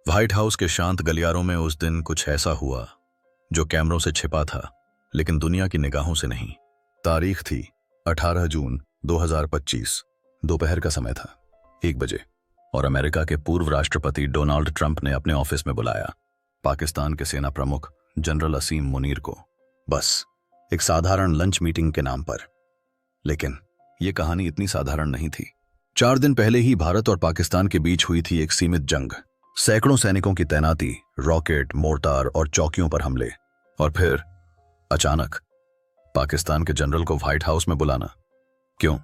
White house के शांत गलियारों में उस दिन कुछ ऐसा हुआ जो कैमरों से छिपा था, लेकिन दुनिया की निगाहों से नहीं। तारीख थी 18 जून 2025। दोपहर का समय था, 1 बजे, और अमेरिका के पूर्व राष्ट्रपति डोनाल्ड ट्रंप ने अपने ऑफिस में बुलाया पाकिस्तान के सेना प्रमुख जनरल असीम मुनीर को, बस एक साधारण लंच मीटिंग के नाम पर। लेकिन यह कहानी इतनी साधारण नहीं थी। 4 दिन पहले ही भारत और पाकिस्तान के बीच हुई थी एक सीमित जंग। सैकड़ों सैनिकों की तैनाती, रॉकेट, मोर्टार और चौकियों पर हमले, और फिर अचानक पाकिस्तान के जनरल को व्हाइट हाउस में बुलाना। क्यों?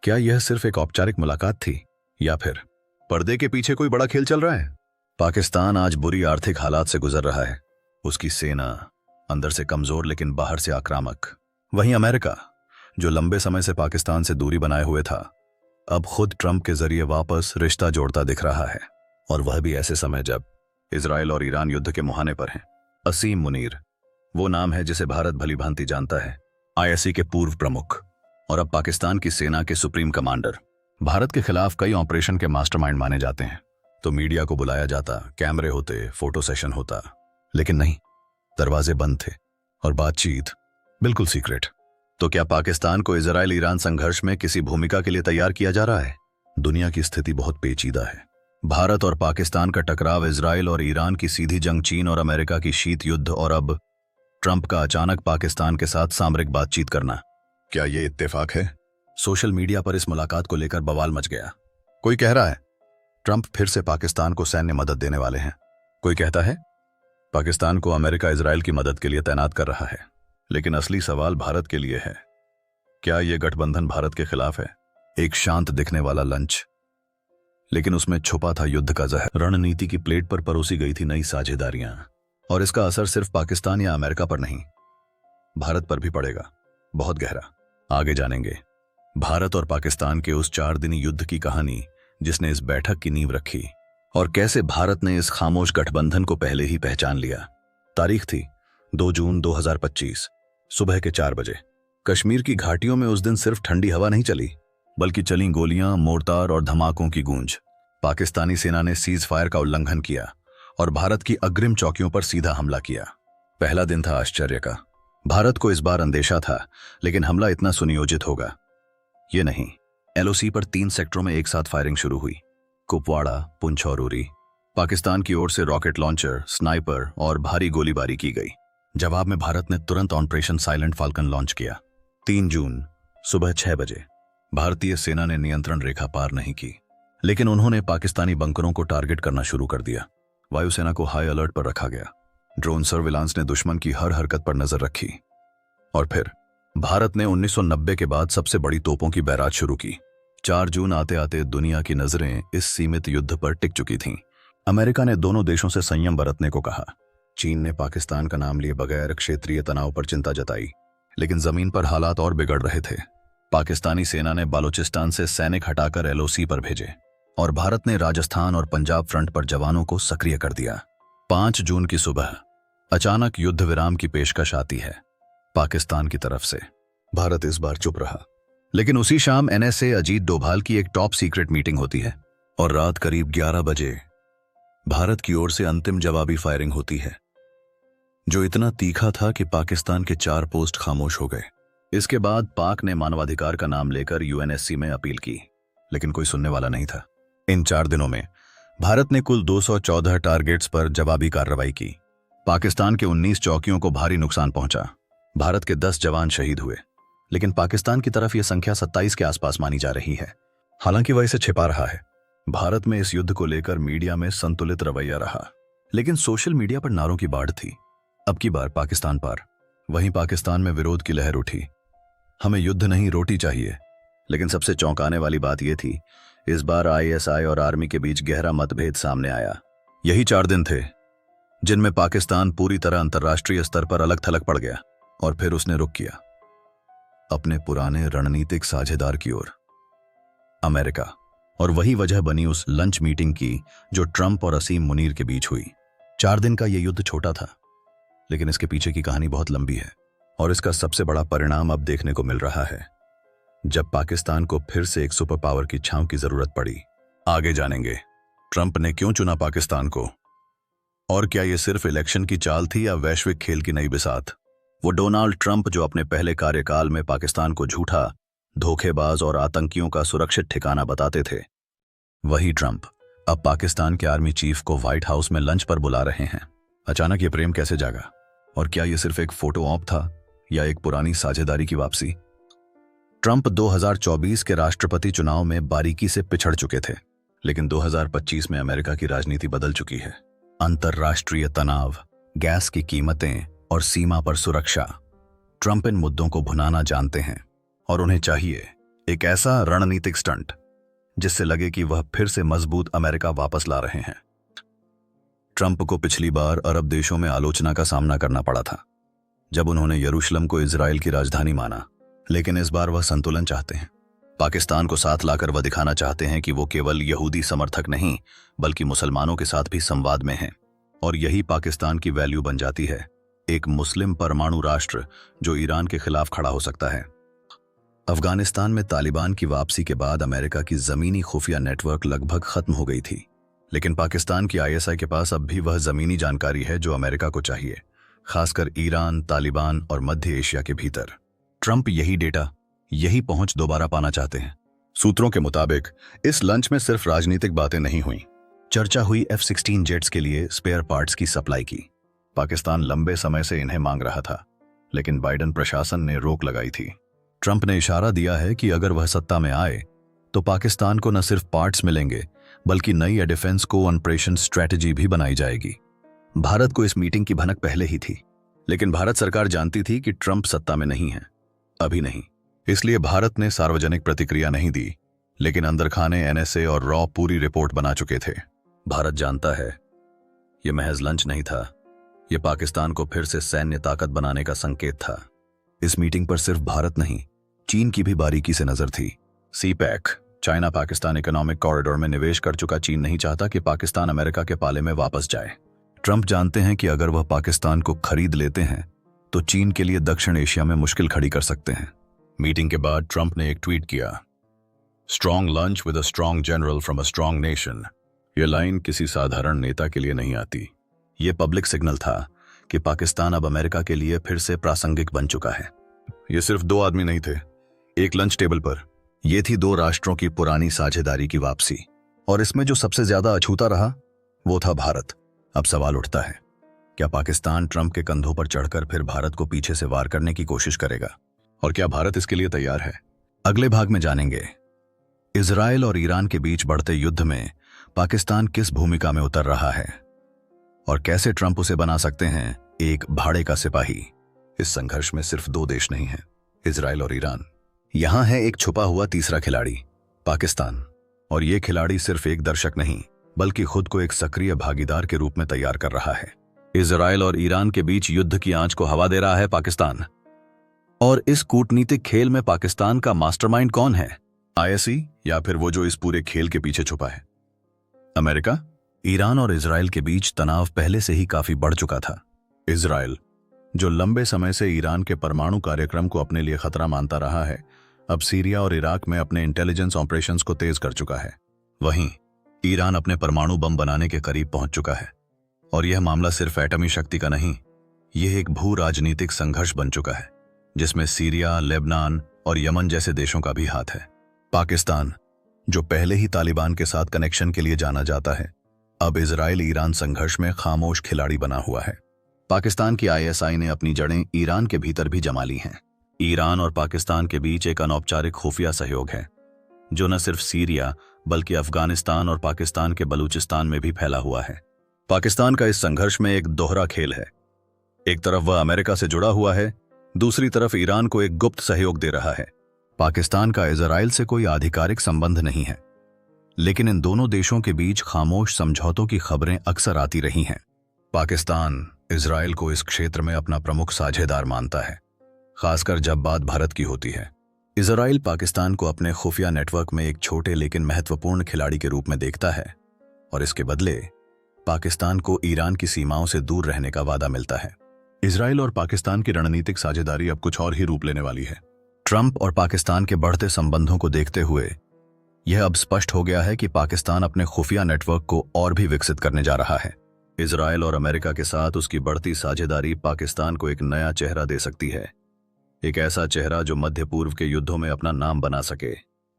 क्या यह सिर्फ एक औपचारिक मुलाकात थी, या फिर पर्दे के पीछे कोई बड़ा खेल चल रहा है? पाकिस्तान आज बुरी आर्थिक हालात से गुजर रहा है। उसकी सेना अंदर से कमजोर लेकिन बाहर से आक्रामक। वहीं अमेरिका, जो लंबे समय से पाकिस्तान से दूरी बनाए हुए था, अब खुद ट्रंप के जरिए वापस रिश्ता जोड़ता दिख रहा है, और वह भी ऐसे समय जब इजराइल और ईरान युद्ध के मुहाने पर हैं। असीम मुनीर, वो नाम है जिसे भारत भली भांति जानता है। आईएसआई के पूर्व प्रमुख और अब पाकिस्तान की सेना के सुप्रीम कमांडर। भारत के खिलाफ कई ऑपरेशन के मास्टरमाइंड माने जाते हैं। तो मीडिया को बुलाया जाता, कैमरे होते, फोटो सेशन होता, लेकिन नहीं, दरवाजे बंद थे और बातचीत बिल्कुल सीक्रेट। तो क्या पाकिस्तान को इजराइल ईरान संघर्ष में किसी भूमिका के लिए तैयार किया जा रहा है? दुनिया की स्थिति बहुत पेचीदा है। भारत और पाकिस्तान का टकराव, इजराइल और ईरान की सीधी जंग, चीन और अमेरिका की शीत युद्ध, और अब ट्रंप का अचानक पाकिस्तान के साथ सामरिक बातचीत करना। क्या यह इत्तेफाक है? सोशल मीडिया पर इस मुलाकात को लेकर बवाल मच गया। कोई कह रहा है ट्रंप फिर से पाकिस्तान को सैन्य मदद देने वाले हैं। कोई कहता है पाकिस्तान को अमेरिका इजराइल की मदद के लिए तैनात कर रहा है। लेकिन असली सवाल भारत के लिए है। क्या यह गठबंधन भारत के खिलाफ है? एक शांत दिखने वाला लंच, लेकिन उसमें छुपा था युद्ध का जहर। रणनीति की प्लेट पर परोसी गई थी नई साझेदारियां, और इसका असर सिर्फ पाकिस्तान या अमेरिका पर नहीं, भारत पर भी पड़ेगा, बहुत गहरा। आगे जानेंगे भारत और पाकिस्तान के उस 4 दिनी युद्ध की कहानी जिसने इस बैठक की नींव रखी, और कैसे भारत ने इस खामोश गठबंधन को पहले ही पहचान लिया। तारीख थी 2 जून 2025, सुबह के 4 बजे। कश्मीर की घाटियों में उस दिन सिर्फ ठंडी हवा नहीं चली, बल्कि चली गोलियां, मोर्टार और धमाकों की गूंज। पाकिस्तानी सेना ने सीज फायर का उल्लंघन किया और भारत की अग्रिम चौकियों पर सीधा हमला किया। पहला दिन था आश्चर्य का। भारत को इस बार अंदेशा था, लेकिन हमला इतना सुनियोजित होगा ये नहीं। एलओसी पर 3 सेक्टरों में एक साथ फायरिंग शुरू हुई। कुपवाड़ा, पुंछ और उरी। पाकिस्तान की ओर से रॉकेट लॉन्चर, स्नाइपर और भारी गोलीबारी की गई। जवाब में भारत ने तुरंत ऑपरेशन साइलेंट फाल्कन लॉन्च किया। 3 जून सुबह 6 बजे भारतीय सेना ने नियंत्रण रेखा पार नहीं की, लेकिन उन्होंने पाकिस्तानी बंकरों को टारगेट करना शुरू कर दिया। वायुसेना को हाई अलर्ट पर रखा गया। ड्रोन सर्विलांस ने दुश्मन की हर हरकत पर नजर रखी। और फिर भारत ने 1990 के बाद सबसे बड़ी तोपों की बैराज शुरू की। 4 जून आते आते दुनिया की नजरें इस सीमित युद्ध पर टिक चुकी थीं। अमेरिका ने दोनों देशों से संयम बरतने को कहा। चीन ने पाकिस्तान का नाम लिए बगैर क्षेत्रीय तनाव पर चिंता जताई, लेकिन जमीन पर हालात और बिगड़ रहे थे। पाकिस्तानी सेना ने बलूचिस्तान से सैनिक हटाकर एलओसी पर भेजे, और भारत ने राजस्थान और पंजाब फ्रंट पर जवानों को सक्रिय कर दिया। 5 जून की सुबह अचानक युद्ध विराम की पेशकश आती है पाकिस्तान की तरफ से। भारत इस बार चुप रहा, लेकिन उसी शाम एनएसए अजीत डोभाल की एक टॉप सीक्रेट मीटिंग होती है, और रात करीब 11 बजे भारत की ओर से अंतिम जवाबी फायरिंग होती है, जो इतना तीखा था कि पाकिस्तान के 4 पोस्ट खामोश हो गए। इसके बाद पाक ने मानवाधिकार का नाम लेकर यूएनएससी में अपील की, लेकिन कोई सुनने वाला नहीं था। इन 4 दिनों में भारत ने कुल 214 टारगेट्स पर जवाबी कार्रवाई की। पाकिस्तान के 19 चौकियों को भारी नुकसान पहुंचा। भारत के 10 जवान शहीद हुए, लेकिन पाकिस्तान की तरफ यह संख्या 27 के आसपास मानी जा रही है। हालांकि वह इसे छिपा रहा है। भारत में इस युद्ध को लेकर मीडिया में संतुलित रवैया रहा, लेकिन सोशल मीडिया पर नारों की बाढ़ थी। अब की बार पाकिस्तान पार। वहीं पाकिस्तान में विरोध की लहर उठी। हमें युद्ध नहीं, रोटी चाहिए। लेकिन सबसे चौंकाने वाली बात यह थी, इस बार आईएसआई और आर्मी के बीच गहरा मतभेद सामने आया। यही 4 दिन थे जिनमें पाकिस्तान पूरी तरह अंतर्राष्ट्रीय स्तर पर अलग थलग पड़ गया, और फिर उसने रुख किया अपने पुराने रणनीतिक साझेदार की ओर, अमेरिका। और वही वजह बनी उस लंच मीटिंग की जो ट्रंप और असीम मुनीर के बीच हुई। 4 दिन का यह युद्ध छोटा था, लेकिन इसके पीछे की कहानी बहुत लंबी है, और इसका सबसे बड़ा परिणाम अब देखने को मिल रहा है, जब पाकिस्तान को फिर से एक सुपर पावर की छांव की जरूरत पड़ी। आगे जानेंगे ट्रंप ने क्यों चुना पाकिस्तान को, और क्या ये सिर्फ इलेक्शन की चाल थी या वैश्विक खेल की नई बिसात? वो डोनाल्ड ट्रंप जो अपने पहले कार्यकाल में पाकिस्तान को झूठा, धोखेबाज और आतंकियों का सुरक्षित ठिकाना बताते थे, वही ट्रंप अब पाकिस्तान के आर्मी चीफ को व्हाइट हाउस में लंच पर बुला रहे हैं। अचानक ये प्रेम कैसे जागा? और क्या ये सिर्फ एक फोटो ऑप था या एक पुरानी साझेदारी की वापसी? ट्रंप 2024 के राष्ट्रपति चुनाव में बारीकी से पिछड़ चुके थे, लेकिन 2025 में अमेरिका की राजनीति बदल चुकी है। अंतर्राष्ट्रीय तनाव, गैस की कीमतें और सीमा पर सुरक्षा। ट्रंप इन मुद्दों को भुनाना जानते हैं और उन्हें चाहिए एक ऐसा रणनीतिक स्टंट जिससे लगे कि वह फिर से मजबूत अमेरिका वापस ला रहे हैं। ट्रंप को पिछली बार अरब देशों में आलोचना का सामना करना पड़ा था जब उन्होंने यरूशलेम को इजराइल की राजधानी माना, लेकिन इस बार वह संतुलन चाहते हैं। पाकिस्तान को साथ लाकर वह दिखाना चाहते हैं कि वो केवल यहूदी समर्थक नहीं बल्कि मुसलमानों के साथ भी संवाद में हैं, और यही पाकिस्तान की वैल्यू बन जाती है, एक मुस्लिम परमाणु राष्ट्र जो ईरान के खिलाफ खड़ा हो सकता है। अफगानिस्तान में तालिबान की वापसी के बाद अमेरिका की जमीनी खुफिया नेटवर्क लगभग खत्म हो गई थी, लेकिन पाकिस्तान की आईएसआई के पास अब भी वह जमीनी जानकारी है जो अमेरिका को चाहिए, खासकर ईरान, तालिबान और मध्य एशिया के भीतर। ट्रंप यही डेटा, यही पहुंच दोबारा पाना चाहते हैं। सूत्रों के मुताबिक इस लंच में सिर्फ राजनीतिक बातें नहीं हुई। चर्चा हुई F-16 जेट्स के लिए स्पेयर पार्ट्स की सप्लाई की। पाकिस्तान लंबे समय से इन्हें मांग रहा था, लेकिन बाइडेन प्रशासन ने रोक लगाई थी। ट्रंप ने इशारा दिया है कि अगर वह सत्ता में आए तो पाकिस्तान को न सिर्फ पार्ट्स मिलेंगे बल्कि नई डिफेंस को ऑपरेशन स्ट्रेटजी भी बनाई जाएगी। भारत को इस मीटिंग की भनक पहले ही थी, लेकिन भारत सरकार जानती थी कि ट्रंप सत्ता में नहीं है, अभी नहीं। इसलिए भारत ने सार्वजनिक प्रतिक्रिया नहीं दी, लेकिन अंदर खाने NSA और रॉ पूरी रिपोर्ट बना चुके थे। भारत जानता है यह महज लंच नहीं था, यह पाकिस्तान को फिर से सैन्य ताकत बनाने का संकेत था। इस मीटिंग पर सिर्फ भारत नहीं, चीन की भी बारीकी से नजर थी। CPEC, China Pakistan economic corridor में निवेश कर चुका चीन नहीं चाहता कि पाकिस्तान अमेरिका के पाले में वापस जाए। ट्रंप जानते हैं कि अगर वह पाकिस्तान को खरीद लेते हैं तो चीन के लिए दक्षिण एशिया में मुश्किल खड़ी कर सकते हैं। मीटिंग के बाद ट्रंप ने एक ट्वीट किया, strong lunch with a strong general from a strong nation. यह लाइन किसी साधारण नेता के लिए नहीं आती। यह पब्लिक सिग्नल था कि पाकिस्तान अब अमेरिका के लिए फिर से प्रासंगिक बन चुका है। ये सिर्फ दो आदमी नहीं थे एक लंच टेबल पर, यह थी दो राष्ट्रों की पुरानी साझेदारी की वापसी, और इसमें जो सबसे ज्यादा अछूता रहा वो था भारत। अब सवाल उठता है, क्या पाकिस्तान ट्रंप के कंधों पर चढ़कर फिर भारत को पीछे से वार करने की कोशिश करेगा, और क्या भारत इसके लिए तैयार है? अगले भाग में जानेंगे। इजराइल और ईरान के बीच बढ़ते युद्ध में पाकिस्तान किस भूमिका में उतर रहा है और कैसे ट्रंप उसे बना सकते हैं एक भाड़े का सिपाही। इस संघर्ष में सिर्फ दो देश नहीं हैं, इजराइल और ईरान। यहां है एक छुपा हुआ तीसरा खिलाड़ी, पाकिस्तान, और यह खिलाड़ी सिर्फ एक दर्शक नहीं बल्कि खुद को एक सक्रिय भागीदार के रूप में तैयार कर रहा है। इजराइल और ईरान के बीच युद्ध की आंच को हवा दे रहा है पाकिस्तान, और इस कूटनीतिक खेल में पाकिस्तान का मास्टरमाइंड कौन है? ISI या फिर वो जो इस पूरे खेल के पीछे छुपा है? अमेरिका। ईरान और इजराइल के बीच तनाव पहले से ही काफी बढ़ चुका था। इजराइल, जो लंबे समय से ईरान के परमाणु कार्यक्रम को अपने लिए खतरा मानता रहा है, अब सीरिया और इराक में अपने इंटेलिजेंस ऑपरेशंस को तेज कर चुका है। वहीं ईरान अपने परमाणु बम बनाने के करीब पहुंच चुका है, और यह मामला सिर्फ एटमी शक्ति का नहीं, यह एक भू राजनीतिक संघर्ष बन चुका है जिसमें सीरिया, लेबनान और यमन जैसे देशों का भी हाथ है। पाकिस्तान, जो पहले ही तालिबान के साथ कनेक्शन के लिए जाना जाता है, अब इजराइल ईरान संघर्ष में खामोश खिलाड़ी बना हुआ है। पाकिस्तान की ISI ने अपनी जड़ें ईरान के भीतर भी जमा ली हैं। ईरान और पाकिस्तान के बीच एक अनौपचारिक खुफिया सहयोग है जो न सिर्फ सीरिया बल्कि अफगानिस्तान और पाकिस्तान के बलूचिस्तान में भी फैला हुआ है। पाकिस्तान का इस संघर्ष में एक दोहरा खेल है। एक तरफ वह अमेरिका से जुड़ा हुआ है, दूसरी तरफ ईरान को एक गुप्त सहयोग दे रहा है। पाकिस्तान का इजराइल से कोई आधिकारिक संबंध नहीं है, लेकिन इन दोनों देशों के बीच खामोश समझौतों की खबरें अक्सर आती रही हैं। पाकिस्तान इजराइल को इस क्षेत्र में अपना प्रमुख साझेदार मानता है, खासकर जब बात भारत की होती है। इजराइल पाकिस्तान को अपने खुफिया नेटवर्क में एक छोटे लेकिन महत्वपूर्ण खिलाड़ी के रूप में देखता है, और इसके बदले पाकिस्तान को ईरान की सीमाओं से दूर रहने का वादा मिलता है। इजराइल और पाकिस्तान की रणनीतिक साझेदारी अब कुछ और ही रूप लेने वाली है। ट्रंप और पाकिस्तान के बढ़ते संबंधों को देखते हुए यह अब स्पष्ट हो गया है कि पाकिस्तान अपने खुफिया नेटवर्क को और भी विकसित करने जा रहा है। इजराइल और अमेरिका के साथ उसकी बढ़ती साझेदारी पाकिस्तान को एक नया चेहरा दे सकती है, एक ऐसा चेहरा जो मध्य पूर्व के युद्धों में अपना नाम बना सके।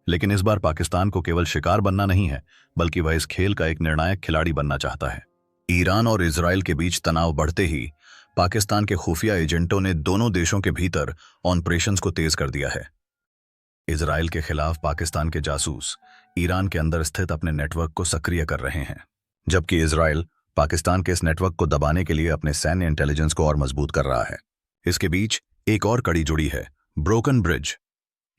लेकिन इस बार पाकिस्तान को केवल शिकार बनना नहीं है, बल्कि वह इस खेल का एक निर्णायक खिलाड़ी बनना चाहता है। ईरान और इजराइल के बीच तनाव बढ़ते ही पाकिस्तान के खुफिया एजेंटों ने दोनों देशों के भीतर ऑपरेशंस को तेज कर दिया है। इजराइल के खिलाफ पाकिस्तान के जासूस ईरान के अंदर स्थित अपने नेटवर्क को सक्रिय कर रहे हैं, जबकि इजराइल पाकिस्तान के इस नेटवर्क को दबाने के लिए अपने सैन्य इंटेलिजेंस को और मजबूत कर रहा है। इसके बीच एक और कड़ी जुड़ी है, ब्रोकन ब्रिज।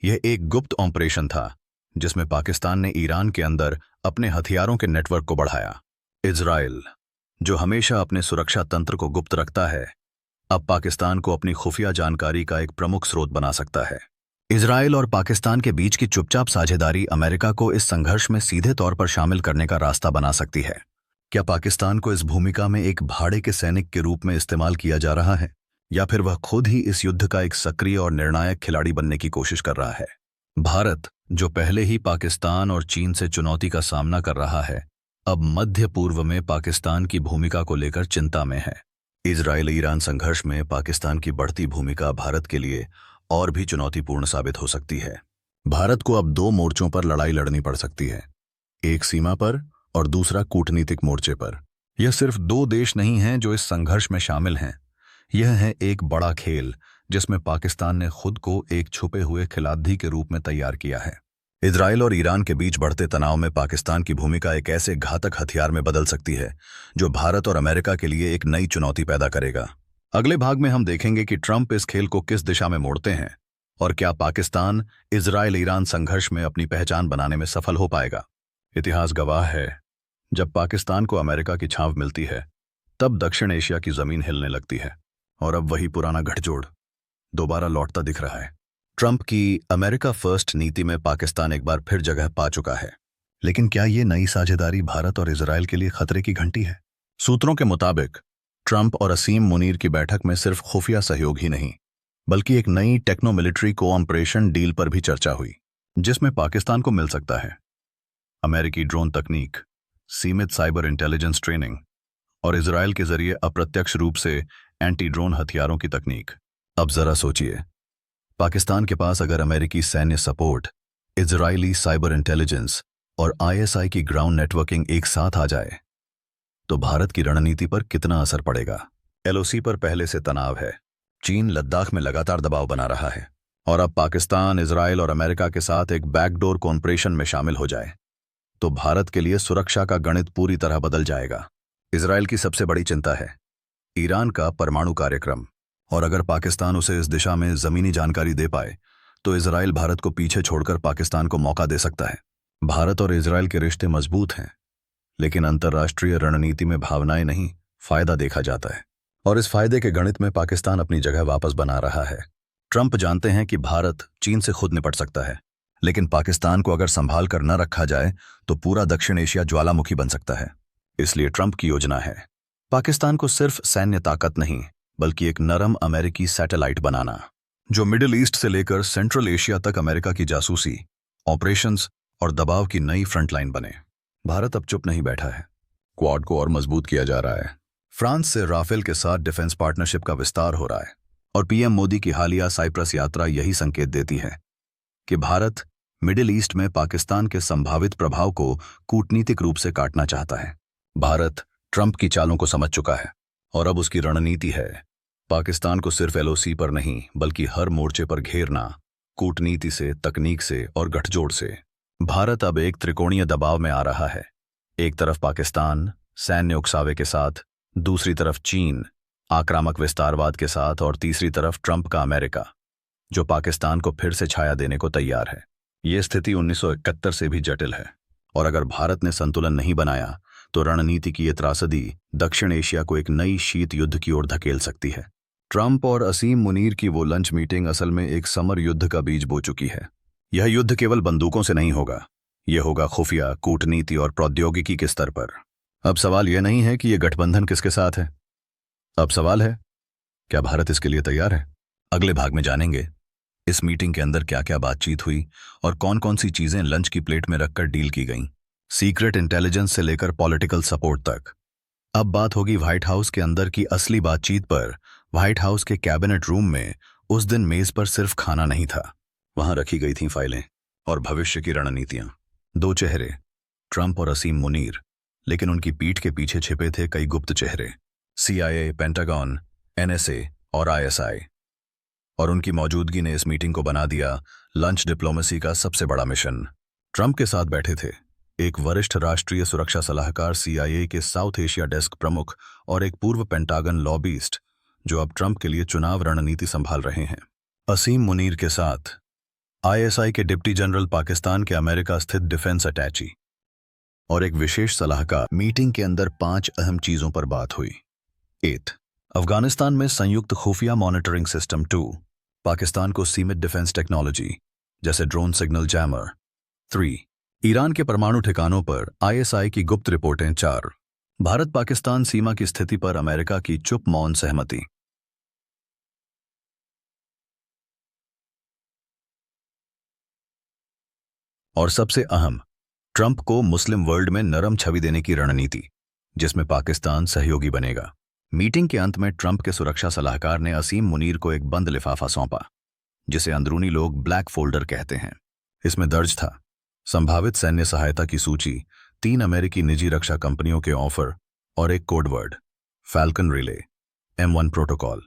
यह एक गुप्त ऑपरेशन था जिसमें पाकिस्तान ने ईरान के अंदर अपने हथियारों के नेटवर्क को बढ़ाया। इजराइल, जो हमेशा अपने सुरक्षा तंत्र को गुप्त रखता है, अब पाकिस्तान को अपनी खुफिया जानकारी का एक प्रमुख स्रोत बना सकता है। इजराइल और पाकिस्तान के बीच की चुपचाप साझेदारी अमेरिका को इस संघर्ष में सीधे तौर पर शामिल करने का रास्ता बना सकती है। क्या पाकिस्तान को इस भूमिका में एक भाड़े के सैनिक के रूप में इस्तेमाल किया जा रहा है, या फिर वह खुद ही इस युद्ध का एक सक्रिय और निर्णायक खिलाड़ी बनने की कोशिश कर रहा है? भारत, जो पहले ही पाकिस्तान और चीन से चुनौती का सामना कर रहा है, अब मध्य पूर्व में पाकिस्तान की भूमिका को लेकर चिंता में है। इजराइल ईरान संघर्ष में पाकिस्तान की बढ़ती भूमिका भारत के लिए और भी चुनौतीपूर्ण साबित हो सकती है। भारत को अब दो मोर्चों पर लड़ाई लड़नी पड़ सकती है, एक सीमा पर और दूसरा कूटनीतिक मोर्चे पर। यह सिर्फ दो देश नहीं हैं जो इस संघर्ष में शामिल हैं, यह है एक बड़ा खेल जिसमें पाकिस्तान ने खुद को एक छुपे हुए खिलाड़ी के रूप में तैयार किया है। इजराइल और ईरान के बीच बढ़ते तनाव में पाकिस्तान की भूमिका एक ऐसे घातक हथियार में बदल सकती है जो भारत और अमेरिका के लिए एक नई चुनौती पैदा करेगा। अगले भाग में हम देखेंगे कि ट्रंप इस खेल को किस दिशा में मोड़ते हैं और क्या पाकिस्तान इजराइल ईरान संघर्ष में अपनी पहचान बनाने में सफल हो पाएगा। इतिहास गवाह है, जब पाकिस्तान को अमेरिका की छांव मिलती है, तब दक्षिण एशिया की जमीन हिलने लगती है, और अब वही पुराना गठजोड़ दोबारा लौटता दिख रहा है। ट्रंप की अमेरिका फर्स्ट नीति में पाकिस्तान एक बार फिर जगह पा चुका है, लेकिन क्या ये नई साझेदारी भारत और इजराइल के लिए खतरे की घंटी है? सूत्रों के मुताबिक ट्रंप और असीम मुनीर की बैठक में सिर्फ खुफिया सहयोग ही नहीं, बल्कि एक नई टेक्नो मिलिट्री कोऑपरेशन डील पर भी चर्चा हुई, जिसमें पाकिस्तान को मिल सकता है अमेरिकी ड्रोन तकनीक, सीमित साइबर इंटेलिजेंस ट्रेनिंग और इजराइल के जरिए अप्रत्यक्ष रूप से एंटी ड्रोन हथियारों की तकनीक। अब जरा सोचिए, पाकिस्तान के पास अगर अमेरिकी सैन्य सपोर्ट, इजरायली साइबर इंटेलिजेंस और आईएसआई की ग्राउंड नेटवर्किंग एक साथ आ जाए, तो भारत की रणनीति पर कितना असर पड़ेगा? एलओसी पर पहले से तनाव है, चीन लद्दाख में लगातार दबाव बना रहा है, और अब पाकिस्तान इजराइल और अमेरिका के साथ एक बैकडोर कॉन्फ्रेंशन में शामिल हो जाए तो भारत के लिए सुरक्षा का गणित पूरी तरह बदल जाएगा। इजराइल की सबसे बड़ी चिंता है ईरान का परमाणु कार्यक्रम, और अगर पाकिस्तान उसे इस दिशा में जमीनी जानकारी दे पाए तो इजराइल भारत को पीछे छोड़कर पाकिस्तान को मौका दे सकता है। भारत और इजराइल के रिश्ते मजबूत हैं, लेकिन अंतर्राष्ट्रीय रणनीति में भावनाएं नहीं, फायदा देखा जाता है, और इस फायदे के गणित में पाकिस्तान अपनी जगह वापस बना रहा है। ट्रंप जानते हैं कि भारत चीन से खुद निपट सकता है, लेकिन पाकिस्तान को अगर संभाल कर न रखा जाए तो पूरा दक्षिण एशिया ज्वालामुखी बन सकता है। इसलिए ट्रंप की योजना है पाकिस्तान को सिर्फ सैन्य ताकत नहीं, बल्कि एक नरम अमेरिकी सैटेलाइट बनाना, जो मिडिल ईस्ट से लेकर सेंट्रल एशिया तक अमेरिका की जासूसी, ऑपरेशंस और दबाव की नई फ्रंटलाइन बने। भारत अब चुप नहीं बैठा है, क्वाड को और मजबूत किया जा रहा है। फ्रांस से राफेल के साथ डिफेंस पार्टनरशिप का विस्तार हो रहा है, और पीएम मोदी की हालिया साइप्रस यात्रा यही संकेत देती है कि भारत मिडिल ईस्ट में पाकिस्तान के संभावित प्रभाव को कूटनीतिक रूप से काटना चाहता है। भारत ट्रंप की चालों को समझ चुका है, और अब उसकी रणनीति है पाकिस्तान को सिर्फ एलओसी पर नहीं, बल्कि हर मोर्चे पर घेरना, कूटनीति से, तकनीक से और गठजोड़ से। भारत अब एक त्रिकोणीय दबाव में आ रहा है, एक तरफ पाकिस्तान सैन्य उकसावे के साथ, दूसरी तरफ चीन आक्रामक विस्तारवाद के साथ, और तीसरी तरफ ट्रंप का अमेरिका, जो पाकिस्तान को फिर से छाया देने को तैयार है। ये स्थिति 1971 से भी जटिल है, और अगर भारत ने संतुलन नहीं बनाया तो रणनीति की ये त्रासदी दक्षिण एशिया को एक नई शीत युद्ध की ओर धकेल सकती है। ट्रंप और असीम मुनीर की वो लंच मीटिंग असल में एक समर युद्ध का बीज बो चुकी है। यह युद्ध केवल बंदूकों से नहीं होगा, यह होगा खुफिया, कूटनीति और प्रौद्योगिकी के स्तर पर। अब सवाल यह नहीं है कि यह गठबंधन किसके साथ है, अब सवाल है क्या भारत इसके लिए तैयार है। अगले भाग में जानेंगे इस मीटिंग के अंदर क्या क्या बातचीत हुई और कौन कौन सी चीजें लंच की प्लेट में रखकर डील की गईं, सीक्रेट इंटेलिजेंस से लेकर पॉलिटिकल सपोर्ट तक। अब बात होगी व्हाइट हाउस के अंदर की असली बातचीत पर। व्हाइट हाउस के कैबिनेट रूम में उस दिन मेज पर सिर्फ खाना नहीं था, वहां रखी गई थीं फाइलें और भविष्य की रणनीतियां। दो चेहरे, ट्रंप और असीम मुनीर, लेकिन उनकी पीठ के पीछे छिपे थे कई गुप्त चेहरे, CIA, पेंटागन, NSA और ISI। और उनकी मौजूदगी ने इस मीटिंग को बना दिया लंच डिप्लोमेसी का सबसे बड़ा मिशन। ट्रंप के साथ बैठे थे एक वरिष्ठ राष्ट्रीय सुरक्षा सलाहकार, CIA के साउथ एशिया डेस्क प्रमुख, और एक पूर्व पेंटागन लॉबिस्ट जो अब ट्रंप के लिए चुनाव रणनीति संभाल रहे हैं। असीम मुनीर के साथ ISI के डिप्टी जनरल, पाकिस्तान के अमेरिका स्थित डिफेंस अटैची और एक विशेष सलाहकार। मीटिंग के अंदर 5 अहम चीजों पर बात हुई। 8, अफगानिस्तान में संयुक्त खुफिया मॉनिटरिंग सिस्टम। 2, पाकिस्तान को सीमित डिफेंस टेक्नोलॉजी जैसे ड्रोन सिग्नल जैमर। 3, ईरान के परमाणु ठिकानों पर ISI की गुप्त रिपोर्टें। 4, भारत पाकिस्तान सीमा की स्थिति पर अमेरिका की चुप मौन सहमति। और सबसे अहम, ट्रंप को मुस्लिम वर्ल्ड में नरम छवि देने की रणनीति, जिसमें पाकिस्तान सहयोगी बनेगा। मीटिंग के अंत में ट्रंप के सुरक्षा सलाहकार ने असीम मुनीर को एक बंद लिफाफा सौंपा, जिसे अंदरूनी लोग ब्लैक फोल्डर कहते हैं। इसमें दर्ज था संभावित सैन्य सहायता की सूची, 3 अमेरिकी निजी रक्षा कंपनियों के ऑफर और एक code word, falcon relay, M1 protocol.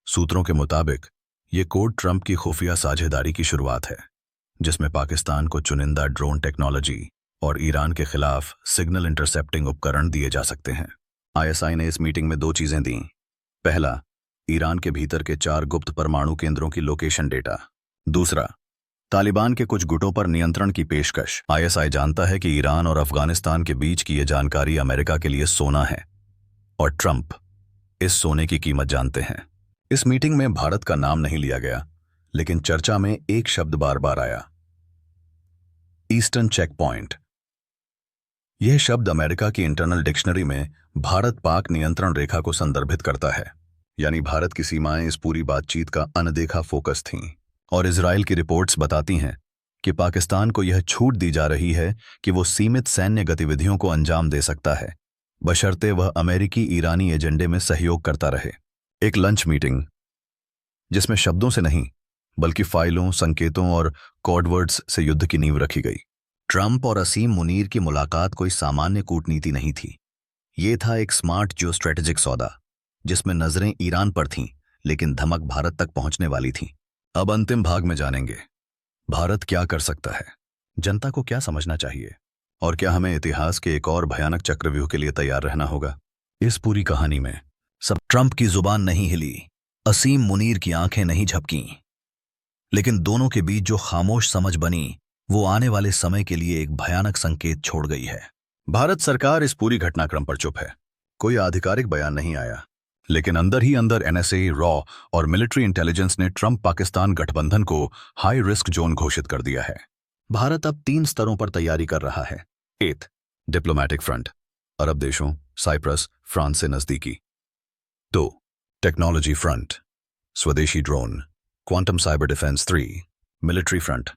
सूत्रों के मुताबिक ये कोड ट्रंप की खुफिया साझेदारी की शुरुआत है, जिसमें पाकिस्तान को चुनिंदा ड्रोन टेक्नोलॉजी और ईरान के खिलाफ सिग्नल इंटरसेप्टिंग उपकरण दिए जा सकते हैं। ISI ने इस मीटिंग में 2 चीजें दी। पहला, ईरान के भीतर के 4 गुप्त परमाणु केंद्रों की लोकेशन डेटा। दूसरा, तालिबान के कुछ गुटों पर नियंत्रण की पेशकश। ISI जानता है कि ईरान और अफगानिस्तान के बीच की यह जानकारी अमेरिका के लिए सोना है, और ट्रंप इस सोने की कीमत जानते हैं। इस मीटिंग में भारत का नाम नहीं लिया गया, लेकिन चर्चा में एक शब्द बार बार आया, ईस्टर्न चेक पॉइंट। यह शब्द अमेरिका की इंटरनल डिक्शनरी में भारत पाक नियंत्रण रेखा को संदर्भित करता है, यानी भारत की सीमाएं इस पूरी बातचीत का अनदेखा फोकस थीं। और इजराइल की रिपोर्ट्स बताती हैं कि पाकिस्तान को यह छूट दी जा रही है कि वो सीमित सैन्य गतिविधियों को अंजाम दे सकता है, बशर्ते वह अमेरिकी ईरानी एजेंडे में सहयोग करता रहे। एक लंच मीटिंग जिसमें शब्दों से नहीं बल्कि फाइलों, संकेतों और कोडवर्ड्स से युद्ध की नींव रखी गई। ट्रंप और असीम मुनीर की मुलाकात कोई सामान्य कूटनीति नहीं थी। ये था एक स्मार्ट जियो स्ट्रेटेजिक सौदा, जिसमें नजरें ईरान पर थीं, लेकिन धमक भारत तक पहुंचने वाली थी। अब अंतिम भाग में जानेंगे, भारत क्या कर सकता है, जनता को क्या समझना चाहिए, और क्या हमें इतिहास के एक और भयानक चक्रव्यूह के लिए तैयार रहना होगा। इस पूरी कहानी में सब ट्रंप की जुबान नहीं हिली, असीम मुनीर की आंखें नहीं झपकीं, लेकिन दोनों के बीच जो खामोश समझ बनी, वो आने वाले समय के लिए एक भयानक संकेत छोड़ गई है। भारत सरकार इस पूरी घटनाक्रम पर चुप है, कोई आधिकारिक बयान नहीं आया, लेकिन अंदर ही अंदर NSA, रॉ और मिलिट्री इंटेलिजेंस ने ट्रंप पाकिस्तान गठबंधन को हाई रिस्क जोन घोषित कर दिया है। भारत अब 3 स्तरों पर तैयारी कर रहा है। 1, डिप्लोमैटिक फ्रंट, अरब देशों, साइप्रस, फ्रांस से नजदीकी। 2, टेक्नोलॉजी फ्रंट, स्वदेशी drone, quantum cyber defence. 3, military front,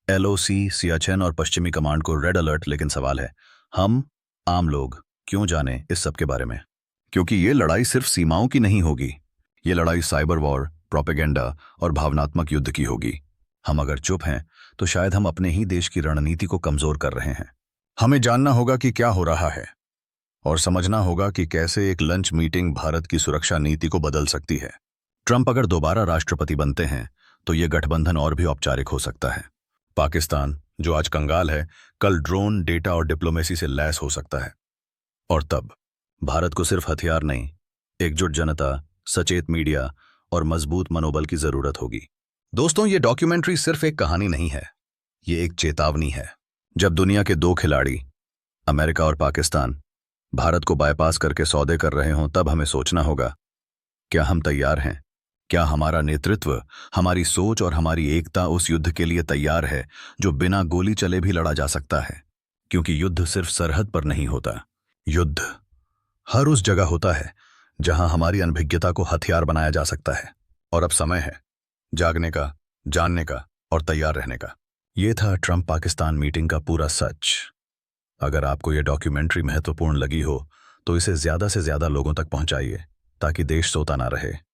LOC, Siachen और पश्चिमी कमांड को रेड अलर्ट। लेकिन सवाल है, हम आम लोग क्यों जाने इस सब के बारे में? क्योंकि ये लड़ाई सिर्फ सीमाओं की नहीं होगी, ये लड़ाई साइबर वॉर, प्रोपेगेंडा और भावनात्मक युद्ध की होगी। हम अगर चुप हैं तो शायद हम अपने ही देश की रणनीति को कमजोर कर रहे हैं। हमें जानना होगा कि क्या हो रहा है और समझना होगा कि कैसे एक लंच मीटिंग भारत की सुरक्षा नीति को बदल सकती है। ट्रंप अगर दोबारा राष्ट्रपति बनते हैं तो यह गठबंधन और भी औपचारिक हो सकता है। पाकिस्तान, जो आज कंगाल है, कल ड्रोन, डेटा और डिप्लोमेसी से लैस हो सकता है। और तब भारत को सिर्फ हथियार नहीं, एकजुट जनता, सचेत मीडिया और मजबूत मनोबल की जरूरत होगी। दोस्तों, ये डॉक्यूमेंट्री सिर्फ एक कहानी नहीं है, ये एक चेतावनी है। जब दुनिया के 2 खिलाड़ी, अमेरिका और पाकिस्तान, भारत को बायपास करके सौदे कर रहे हों, तब हमें सोचना होगा, क्या हम तैयार हैं? क्या हमारा नेतृत्व, हमारी सोच और हमारी एकता उस युद्ध के लिए तैयार है जो बिना गोली चले भी लड़ा जा सकता है? क्योंकि युद्ध सिर्फ सरहद पर नहीं होता, युद्ध हर उस जगह होता है जहां हमारी अनभिज्ञता को हथियार बनाया जा सकता है। और अब समय है जागने का, जानने का और तैयार रहने का। यह था ट्रंप पाकिस्तान मीटिंग का पूरा सच। अगर आपको यह डॉक्यूमेंट्री महत्वपूर्ण लगी हो तो इसे ज्यादा से ज्यादा लोगों तक पहुंचाइए ताकि देश सोता ना रहे।